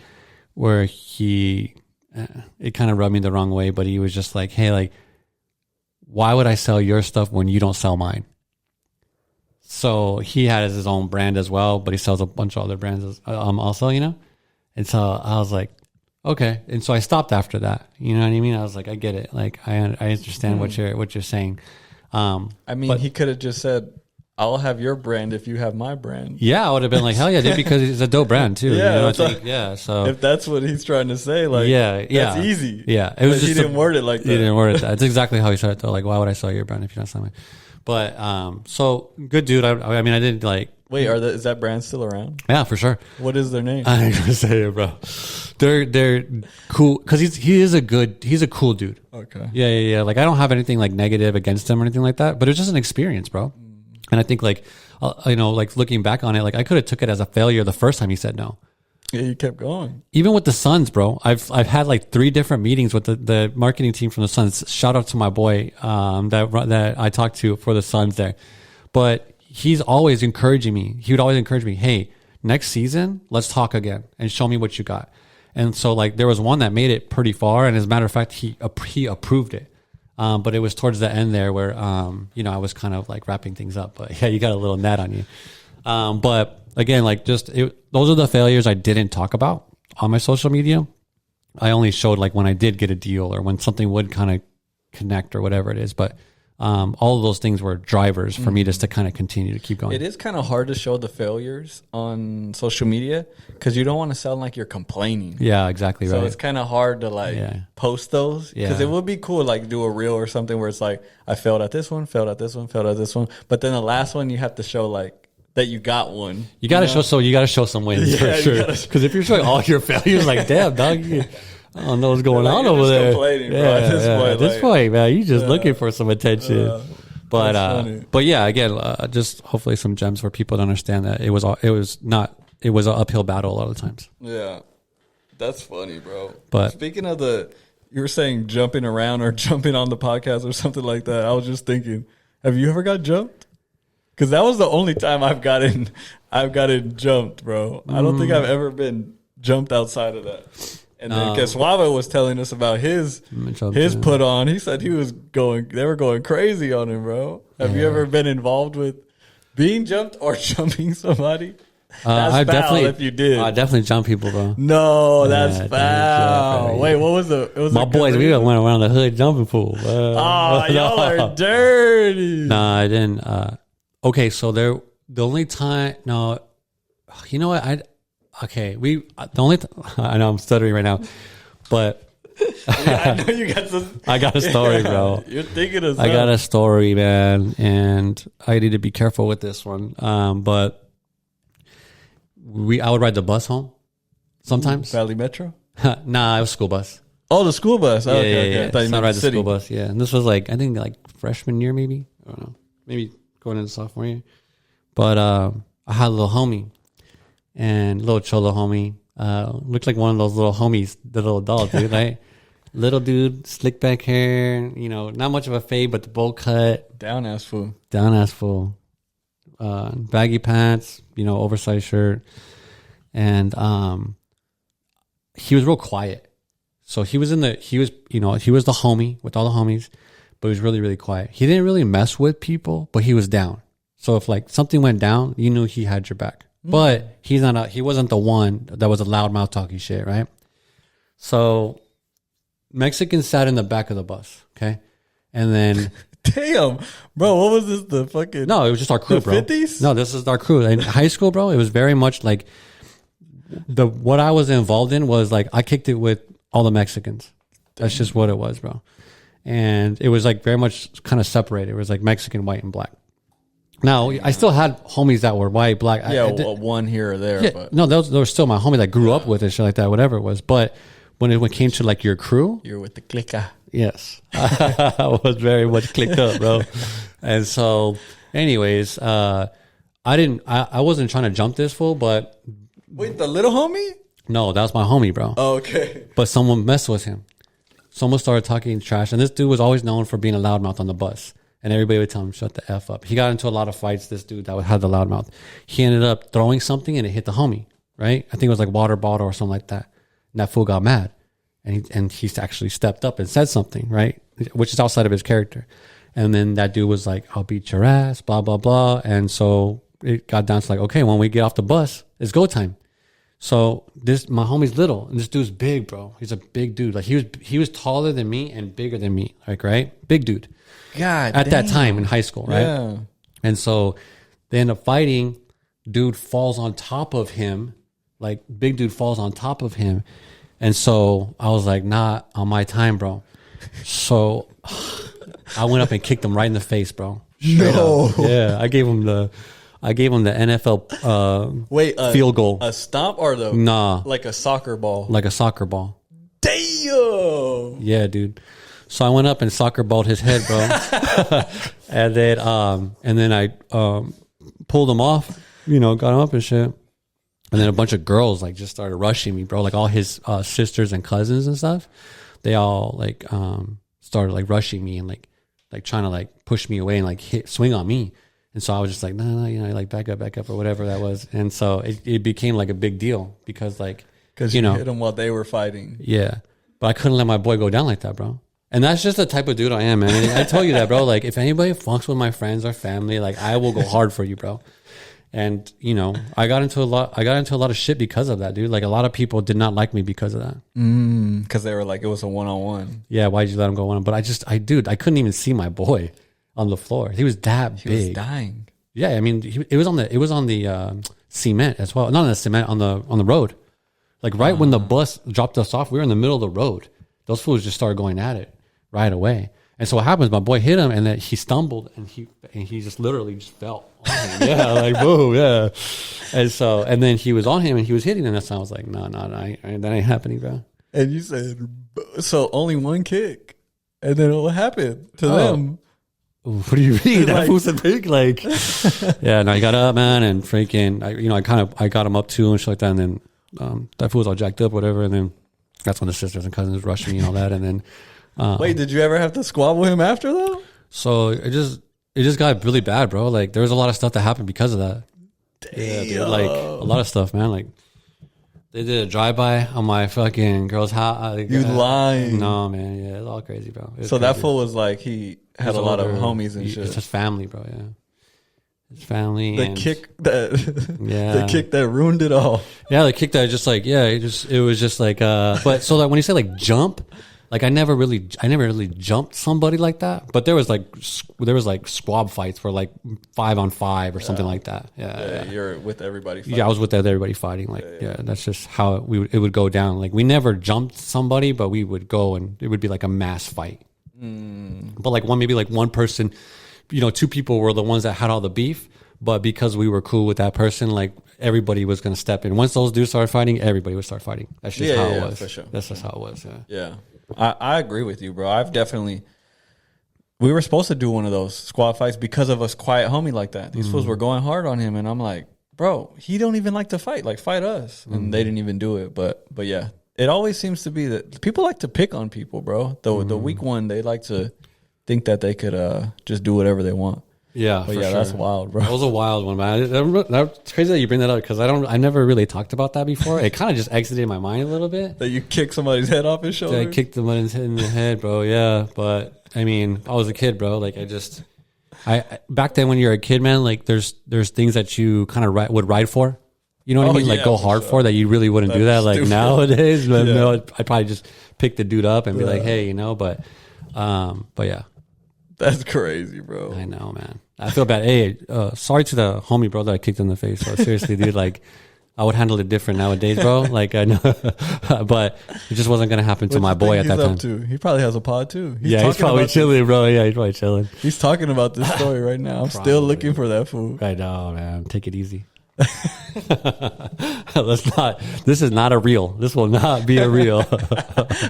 where it kind of rubbed me the wrong way, but he was just like, hey, like, why would I sell your stuff when you don't sell mine? So he has his own brand as well, but he sells a bunch of other brands also, And so I was like, okay. And so I stopped after that. You know what I mean? I was like, I get it. Like, I understand what you're saying. He could have just said, I'll have your brand if you have my brand. Yeah, I would have been like, hell yeah, dude, because it's a dope brand too. So if that's what he's trying to say, like, that's easy. Yeah, it was just he didn't word it like that. He didn't word it. That's exactly how he said it though. Like, why would I sell your brand if you're not selling? But so good dude. I mean, I didn't like. Wait, is that brand still around? Yeah, for sure. What is their name? I ain't gonna say it, bro. They're cool because he's a cool dude. Okay. Yeah. Like I don't have anything like negative against him or anything like that, but it's just an experience, bro. And I think like, like looking back on it, like I could have took it as a failure the first time he said no. Yeah, you kept going. Even with the Suns, bro, I've had like 3 different meetings with the marketing team from the Suns. Shout out to my boy that I talked to for the Suns there. But he's always encouraging me. He would always encourage me, hey, next season, let's talk again and show me what you got. And so like there was one that made it pretty far. And as a matter of fact, he approved it. But it was towards the end there where, I was kind of like wrapping things up. But yeah, you got a little net on you. But again, like those are the failures I didn't talk about on my social media. I only showed like when I did get a deal or when something would kind of connect or whatever it is. But all of those things were drivers for me just to kind of continue to keep going. It is kind of hard to show the failures on social media because you don't want to sound like you're complaining. Yeah, exactly. So right. it's kind of hard to post those because it would be cool like do a reel or something where it's like I failed at this one, failed at this one, failed at this one, but then the last one you have to show like that you got one. You got to show. You got to show some wins for sure. Because if you're showing all your failures, like damn dog, I don't know what's going on over there. Complaining, bro, at this point, man, you just looking for some attention. But yeah, again, just hopefully some gems for people to understand that it was an uphill battle a lot of the times. Yeah, that's funny, bro. But speaking of you were saying jumping around or jumping on the podcast or something like that. I was just thinking, have you ever got jumped? Because that was the only time I've gotten jumped, bro. I don't think I've ever been jumped outside of that. And then Suave was telling us about his put on. He said they were going crazy on him, bro. Have you ever been involved with being jumped or jumping somebody? That's foul if you did. I definitely jump people, bro. No, that's foul. Wait, what was it? Was my boys, we went around the hood jumping pool. Y'all are dirty. Nah, I didn't. Okay, so the only time, no, you know what? I know I'm stuttering right now, but I know you got some. I got a story, bro. You're thinking of something. I got a story, man, and I need to be careful with this one. But I would ride the bus home sometimes. Valley Metro? Nah, it was school bus. Oh, the school bus. Oh, okay. I thought you meant ride the school bus. Yeah, and this was I think freshman year, maybe. I don't know, maybe going into sophomore year. But I had a little homie, and little cholo homie. Looked like one of those little homies, the little dog, dude, right? Little dude, slick back hair, not much of a fade, but the bowl cut. Down ass fool. Baggy pants, oversized shirt. And he was real quiet. So he was the homie with all the homies, but he was really, really quiet. He didn't really mess with people, but he was down. So if something went down, you knew he had your back. But he wasn't the one that was a loudmouth talking shit, right? So Mexicans sat in the back of the bus, okay? And then damn, bro, what was this? The fucking no, it was just our crew, bro. 50s? No, this is our crew. In high school, bro, it was very much like what I was involved in was I kicked it with all the Mexicans. That's just what it was, bro. And it was very much kind of separated. It was Mexican, white, and black. Now, I still had homies that were white, black. Yeah, one here or there. Yeah, but no, those were still my homie that grew up with and shit like that, whatever it was. But when it came to your crew, you're with the clicker. Yes, I was very much clicked up, bro. And so, anyways, I wasn't trying to jump this fool, but wait, the little homie? No, that was my homie, bro. Oh, okay. But someone messed with him. Someone started talking trash, and this dude was always known for being a loudmouth on the bus. And everybody would tell him, shut the F up. He got into a lot of fights, this dude that had the loudmouth. He ended up throwing something and it hit the homie, right? I think it was water bottle or something like that. And that fool got mad. And he actually stepped up and said something, right? Which is outside of his character. And then that dude was like, I'll beat your ass, blah, blah, blah. And so it got down to okay, when we get off the bus, it's go time. So my homie's little and this dude's big, bro. He's a big dude. He was taller than me and bigger than me, right? Big dude. God, at that time in high school, right? Yeah. And so they end up fighting. Dude falls on top of him, big dude falls on top of him. And so I was not on my time, bro. So I went up and kicked him right in the face, bro. No. Up. Yeah, I gave him I gave him the NFL Wait, field goal. A stomp or the Nah, like a soccer ball? like a soccer ball. Damn. Yeah, dude. So I went up and soccer balled his head, bro. and then I pulled him off, got him up and shit. And then a bunch of girls like just started rushing me, bro. Like all his sisters and cousins and stuff. They all like started like rushing me and like trying to like push me away and like swing on me. And so I was just like, no, like back up or whatever that was. And so it became like a big deal because you hit them while they were fighting. Yeah. But I couldn't let my boy go down like that, bro. And that's just the type of dude I am, man. I told you that, bro. Like if anybody fucks with my friends or family, like I will go hard for you, bro. And I got into a lot of shit because of that, dude. Like a lot of people did not like me because of that. Because they were like, it was a 1-on-1. Yeah, why'd you let him go on? But I couldn't even see my boy on the floor. He was that big. He was dying. Yeah, I mean, it was on the cement as well. Not on the cement, on the road. Like right when the bus dropped us off, we were in the middle of the road. Those fools just started going at it right away. And so what happens? My boy hit him, and then he stumbled, and he just literally just fell on him. Yeah, like boom, yeah. And then he was on him, and he was hitting him. And so I was like, no, that ain't happening, bro. And you said, so only one kick, and then what happened to them? What do you mean? That was a big yeah. No, he got up, man, and freaking, I got him up too and shit like that, and then that fool was all jacked up, whatever, and then that's when the sisters and cousins rushed me and all that, and then. Wait, did you ever have to squabble him after though? So it just got really bad, bro. Like there was a lot of stuff that happened because of that. Damn. Yeah, dude, like a lot of stuff, man. Like they did a drive-by on my fucking girl's house. You lying? No, man. Yeah, it's all crazy, bro. So crazy. That fool was like he had a lot of homies and shit. It's his family, bro. Yeah, his family. The kick that, yeah, the kick that ruined it all. Yeah, the kick that just like it was just like. But so that when you say like jump. Like I never really jumped somebody like that, but there was like squab fights where like 5-on-5 or something like that. Yeah, you're with everybody fighting. Yeah, I was with everybody fighting. Like that's just how it would go down. Like we never jumped somebody, but we would go and it would be like a mass fight. But like maybe one person, two people were the ones that had all the beef, but because we were cool with that person, like everybody was going to step in. Once those dudes started fighting, everybody would start fighting. That's just how it was. For sure. That's just how it was. Yeah. I agree with you, bro. We were supposed to do one of those squad fights because of us quiet homie like that. These fools were going hard on him, and I'm like, bro, he don't even like to fight. Like, fight us. And they didn't even do it. But yeah, it always seems to be that people like to pick on people, bro. The weak one, they like to think that they could just do whatever they want. Yeah, but yeah, sure. That's wild, bro. That was a wild one, man. It's crazy that you bring that up because I never really talked about that before. It kind of just exited my mind a little bit. That you kicked somebody's head off his shoulder. I kicked somebody's head in the head, bro. Yeah, but I mean, I was a kid, bro. Like I back then when you're a kid, man, like there's things that you kind of would ride for. You know what I mean? Like go hard for that. You really wouldn't do that. Like nowadays, but no, I'd probably just pick the dude up and be like, hey, but yeah. That's crazy, bro. I know, man. I feel bad. Hey, sorry to the homie, bro, that I kicked in the face. So seriously, dude, like, I would handle it different nowadays, bro. Like, I know, but it just wasn't gonna happen to my boy at that time. To? He probably has a pod too. He's probably chilling, bro. Yeah, he's probably chilling. He's talking about this story right now. I'm still looking for that fool. I know, man. Take it easy. This is not a reel. This will not be a reel.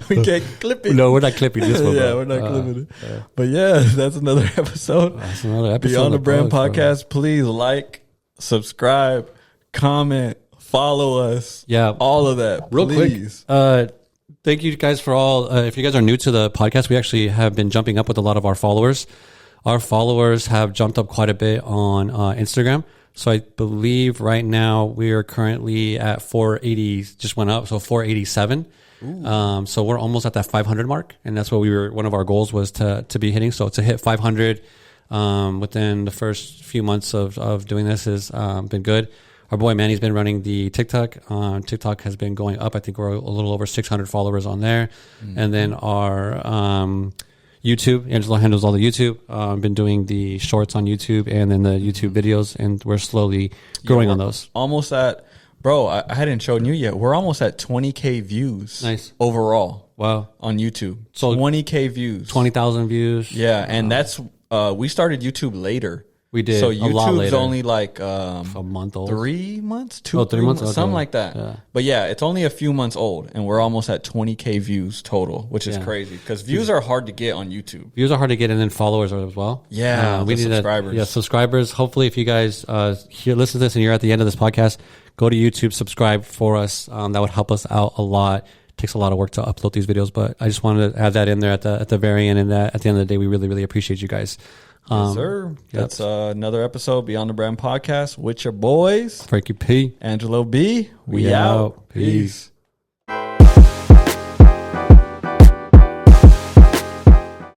We can't clip it. No, we're not clipping this one. Yeah, we're not clipping it. But yeah, that's another episode. Beyond the Brand Podcast. Please like, subscribe, comment, follow us. Yeah, all of that. Real please. Quick. Thank you guys for all. If you guys are new to the podcast, we actually have been jumping up with a lot of our followers. Our followers have jumped up quite a bit on Instagram. So I believe right now we are currently at 480, just went up, so 487. So we're almost at that 500 mark, and that's what one of our goals was to be hitting. So to hit 500 within the first few months of doing this has been good. Our boy Manny's been running the TikTok. TikTok has been going up. I think we're a little over 600 followers on there. And then our YouTube. Angelo handles all the YouTube. Been doing the shorts on YouTube and then the YouTube videos, and we're slowly growing on those. Almost at, bro, I hadn't shown you yet. We're almost at 20K views. Nice. Overall. Wow. On YouTube. So 20K views. 20,000 views. Yeah, and that's, we started YouTube later. We did So a lot YouTube's later. only like A month old. 3 months, 3 3 months? months, something Okay. like that. Yeah. But yeah, it's only a few months old, and we're almost at 20K views total, which is Yeah. crazy because views are hard to get on YouTube. Views are hard to get, and then followers are as well. Yeah, we the need subscribers. Yeah, subscribers. Hopefully, if you guys listen to this and you're at the end of this podcast, go to YouTube, subscribe for us. That would help us out a lot. It takes a lot of work to upload these videos, but I just wanted to add that in there at the very end. And that at the end of the day, we really appreciate you guys. Yes, sir. That's another episode Beyond the Brand podcast with your boys Frankie P. Angelo B. We We out. out. Peace.